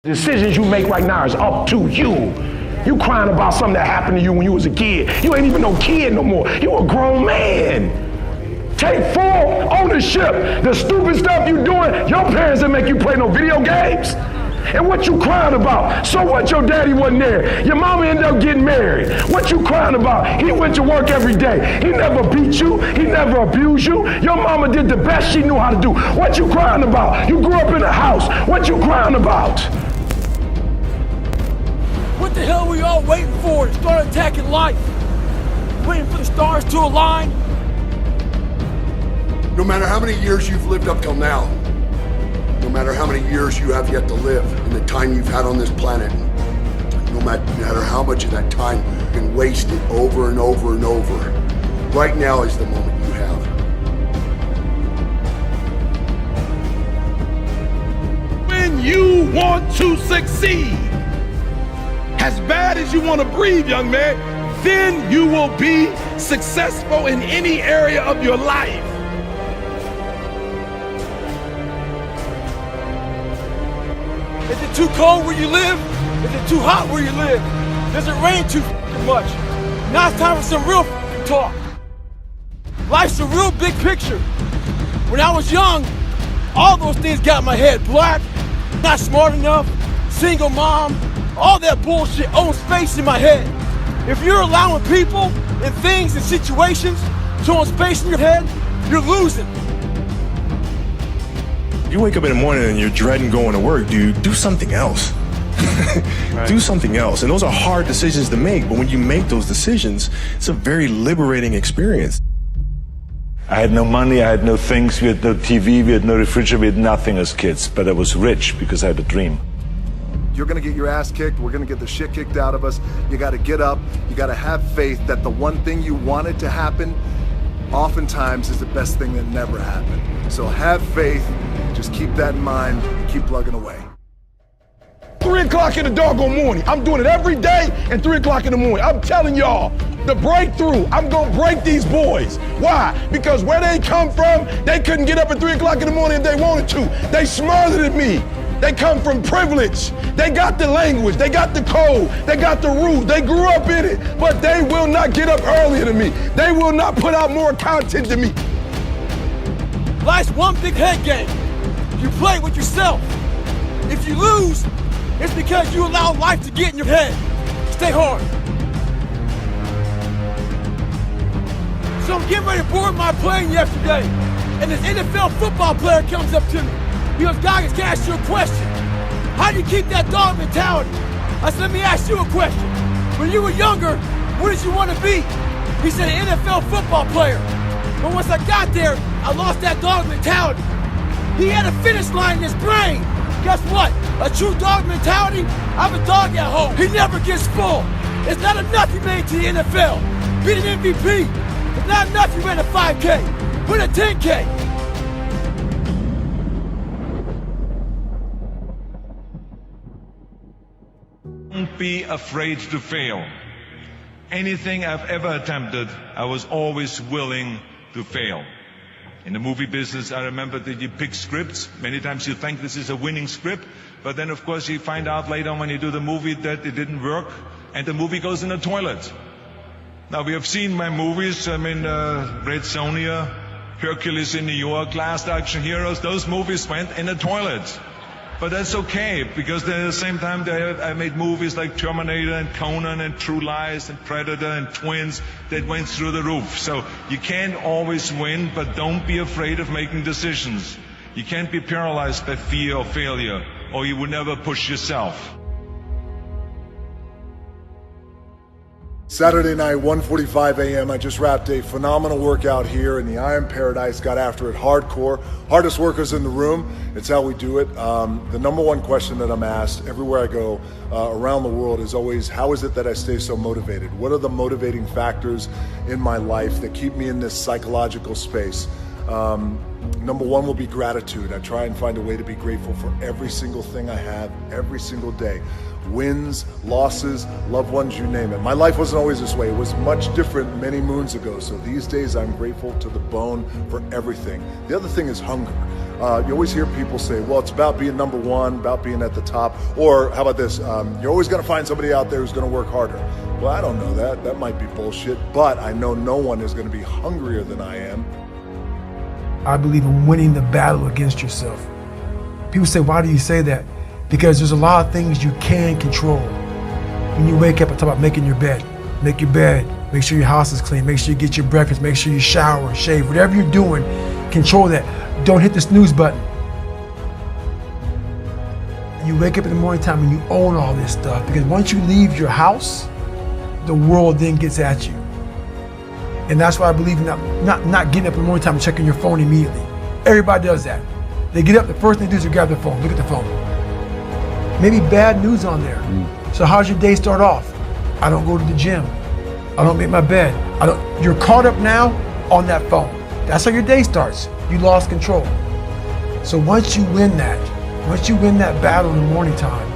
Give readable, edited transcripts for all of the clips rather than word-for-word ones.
Decisions you make right now is up to you. You crying about something that happened to you when you was a kid. You ain't even no kid no more. You a grown man. Take full ownership. The stupid stuff you doing, your parents didn't make you play no video games. And what you crying about? So what your daddy wasn't there? Your mama ended up getting married. What you crying about? He went to work every day. He never beat you. He never abused you. Your mama did the best she knew how to do. What you crying about? You grew up in a house. What you crying about? What the hell were you all waiting for to start attacking life? Waiting for the stars to align? No matter how many years you've lived up till now, no matter how many years you have yet to live in the time you've had on this planet, no matter how much of that time you can waste it over and over and over, right now is the moment you have. When you want to succeed, as bad as you want to breathe, young man, then you will be successful in any area of your life. Is it too cold where you live? Is it too hot where you live? Does it rain too much? Now it's time for some real talk. Life's a real big picture. When I was young, all those things got in my head. Black, not smart enough, single mom, all that bullshit owns space in my head. If you're allowing people and things and situations to own space in your head, you're losing. You wake up in the morning and you're dreading going to work, dude, do something else. Right. Do something else. And those are hard decisions to make, but when you make those decisions, it's a very liberating experience. I had no money, I had no things, we had no TV, we had no refrigerator, we had nothing as kids, but I was rich because I had a dream. You're gonna get your ass kicked, we're gonna get the shit kicked out of us. You gotta get up, you gotta have faith that the one thing you wanted to happen oftentimes is the best thing that never happened. So have faith, just keep that in mind, and keep plugging away. 3 o'clock in the doggone morning. I'm doing it every day and 3 o'clock in the morning. I'm telling y'all, the breakthrough, I'm gonna break these boys. Why? Because where they come from, they couldn't get up at 3 o'clock in the morning if they wanted to. They smarter than me. They come from privilege. They got the language, they got the code, they got the roots, they grew up in it, but they will not get up earlier than me. They will not put out more content than me. Life's one big head game. You play with yourself. If you lose, it's because you allow life to get in your head. Stay hard. So I'm getting ready to board my plane yesterday, and this NFL football player comes up to me. He goes, Goggins, can I ask you a question? How do you keep that dog mentality? I said, let me ask you a question. When you were younger, what did you want to be? He said, an NFL football player. But once I got there, I lost that dog mentality. He had a finish line in his brain. Guess what? A true dog mentality, I have a dog at home. He never gets full. It's not enough you made it to the NFL. Beat an MVP. It's not enough you ran a 5K. Put a 10K. Don't be afraid to fail. Anything I've ever attempted, I was always willing to fail. In the movie business, I remember that you pick scripts. Many times you think this is a winning script, but then of course you find out later on when you do the movie that it didn't work, and the movie goes in the toilet. Now we have seen my movies, Red Sonja, Hercules in New York, Last Action Heroes, those movies went in the toilet. But that's okay, because at the same time I made movies like Terminator and Conan and True Lies and Predator and Twins that went through the roof. So you can't always win, but don't be afraid of making decisions. You can't be paralyzed by fear or failure, or you will never push yourself. Saturday night, 1:45 a.m. I just wrapped a phenomenal workout here in the Iron Paradise, got after it hardcore. Hardest workers in the room, it's how we do it. The number one question that I'm asked everywhere I go around the world is always, how is it that I stay so motivated? What are the motivating factors in my life that keep me in this psychological space? Number one will be gratitude. I try and find a way to be grateful for every single thing I have, every single day. Wins, losses, loved ones, you name it. My life wasn't always this way. It was much different many moons ago. So these days I'm grateful to the bone for everything. The other thing is hunger. You always hear people say, well, it's about being number one, about being at the top. Or how about this? You're always going to find somebody out there who's going to work harder. Well, I don't know that. That might be bullshit. But I know no one is going to be hungrier than I am. I believe in winning the battle against yourself. People say, why do you say that? Because there's a lot of things you can control. When you wake up, I talk about making your bed. Make your bed. Make sure your house is clean. Make sure you get your breakfast. Make sure you shower, shave. Whatever you're doing, control that. Don't hit the snooze button. You wake up in the morning time and you own all this stuff, because once you leave your house, the world then gets at you. And that's why I believe in not getting up in the morning time and checking your phone immediately. Everybody does that. They get up, the first thing they do is grab their phone, look at the phone. Maybe bad news on there. So how's your day start off? I don't go to the gym. I don't make my bed. You're caught up now on that phone. That's how your day starts. You lost control. So once you win that battle in the morning time,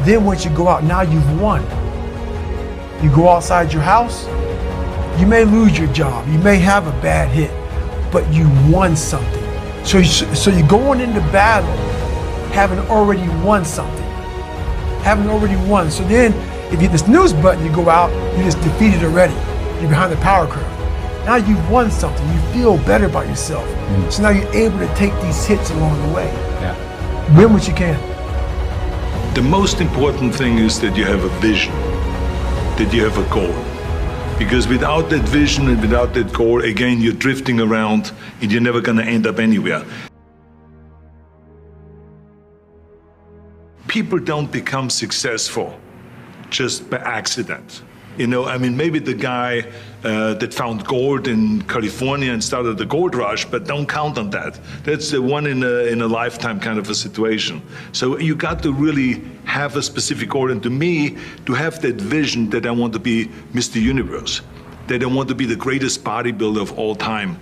then once you go out, now you've won. You go outside your house, you may lose your job, you may have a bad hit, but you won something. So you're going into battle having already won something. Having already won. So then, if you hit the snooze button, you go out, you're just defeated already. You're behind the power curve. Now you've won something. You feel better about yourself. So now you're able to take these hits along the way. Yeah. Win what you can. The most important thing is that you have a vision, that you have a goal. Because without that vision and without that goal, again, you're drifting around and you're never going to end up anywhere. People don't become successful just by accident. You know, I mean, maybe the guy that found gold in California and started the gold rush, but don't count on that. That's the one in a lifetime kind of a situation. So you got to really have a specific goal. And to me, to have that vision that I want to be Mr. Universe, that I want to be the greatest bodybuilder of all time,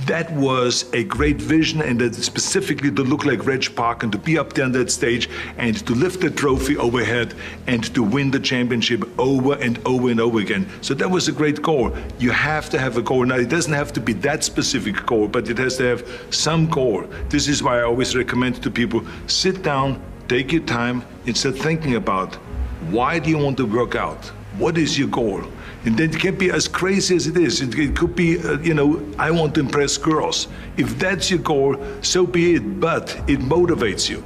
that was a great vision, and that specifically to look like Reg Park and to be up there on that stage and to lift the trophy overhead and to win the championship over and over and over again. So that was a great goal. You have to have a goal. Now, it doesn't have to be that specific goal, but it has to have some goal. This is why I always recommend to people, sit down, take your time, and start thinking about, why do you want to work out? What is your goal? And then it can be as crazy as it is. It could be, I want to impress girls. If that's your goal, so be it, but it motivates you.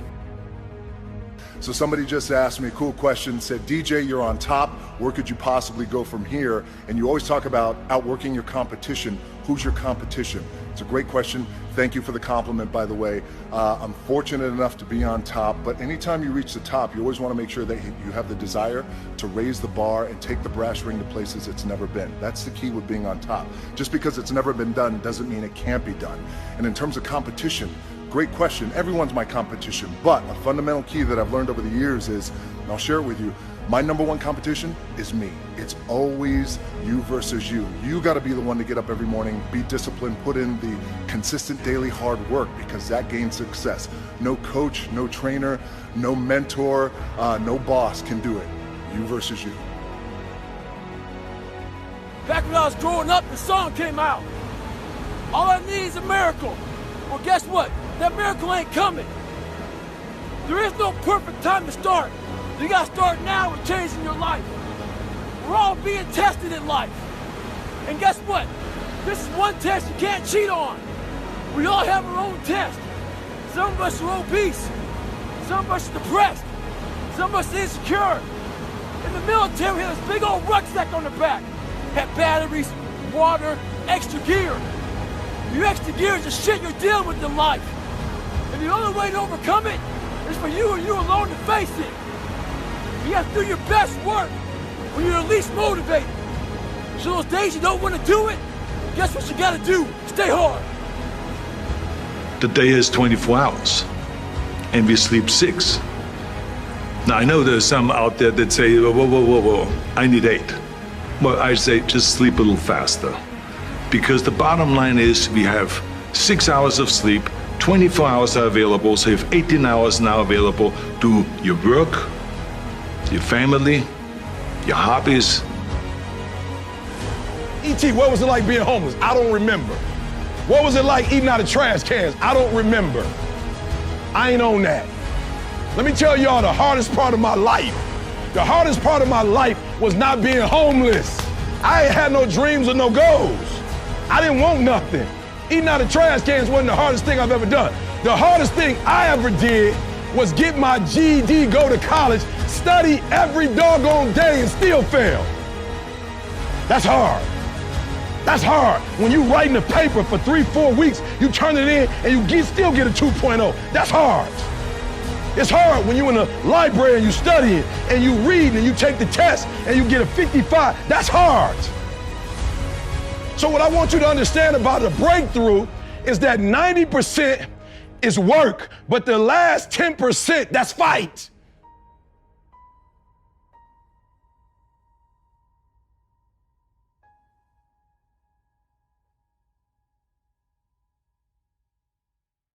So somebody just asked me a cool question, said, DJ, you're on top. Where could you possibly go from here? And you always talk about outworking your competition. Who's your competition? It's a great question. Thank you for the compliment, by the way. I'm fortunate enough to be on top, but anytime you reach the top, you always want to make sure that you have the desire to raise the bar and take the brass ring to places it's never been. That's the key with being on top. Just because it's never been done doesn't mean it can't be done. And in terms of competition, great question. Everyone's my competition, but a fundamental key that I've learned over the years is, and I'll share it with you, my number one competition is me. It's always you versus you. You got to be the one to get up every morning, be disciplined, put in the consistent daily hard work, because that gains success. No coach, no trainer, no mentor, no boss can do it. You versus you. Back when I was growing up, the song came out. All I need is a miracle. Well, guess what? That miracle ain't coming. There is no perfect time to start. You gotta start now with changing your life. We're all being tested in life. And guess what? This is one test you can't cheat on. We all have our own test. Some of us are obese. Some of us are depressed. Some of us are insecure. In the military, we had this big old rucksack on the back. Had batteries, water, extra gear. Your extra gear is the shit you're dealing with in life. And the only way to overcome it is for you and you alone to face it. You have to do your best work when you're least motivated. So those days you don't want to do it, guess what you gotta do? Stay hard. The day has 24 hours, and we sleep 6. Now, I know there's some out there that say, whoa, I need 8. Well, I say just sleep a little faster. Because the bottom line is we have 6 hours of sleep, 24 hours are available, so you have 18 hours now available to your work, your family, your hobbies. E.T., what was it like being homeless? I don't remember. What was it like eating out of trash cans? I don't remember. I ain't on that. Let me tell y'all the hardest part of my life. The hardest part of my life was not being homeless. I ain't had no dreams or no goals. I didn't want nothing. Eating out of trash cans wasn't the hardest thing I've ever done. The hardest thing I ever did was get my GED, go to college, study every doggone day and still fail. That's hard. That's hard. When you writing a paper for 3-4 weeks, you turn it in and you still get a 2.0. That's hard. It's hard when you in the library and you studying and you read and you take the test and you get a 55. That's hard. So what I want you to understand about a breakthrough is that 90% is work, but the last 10%, that's fight.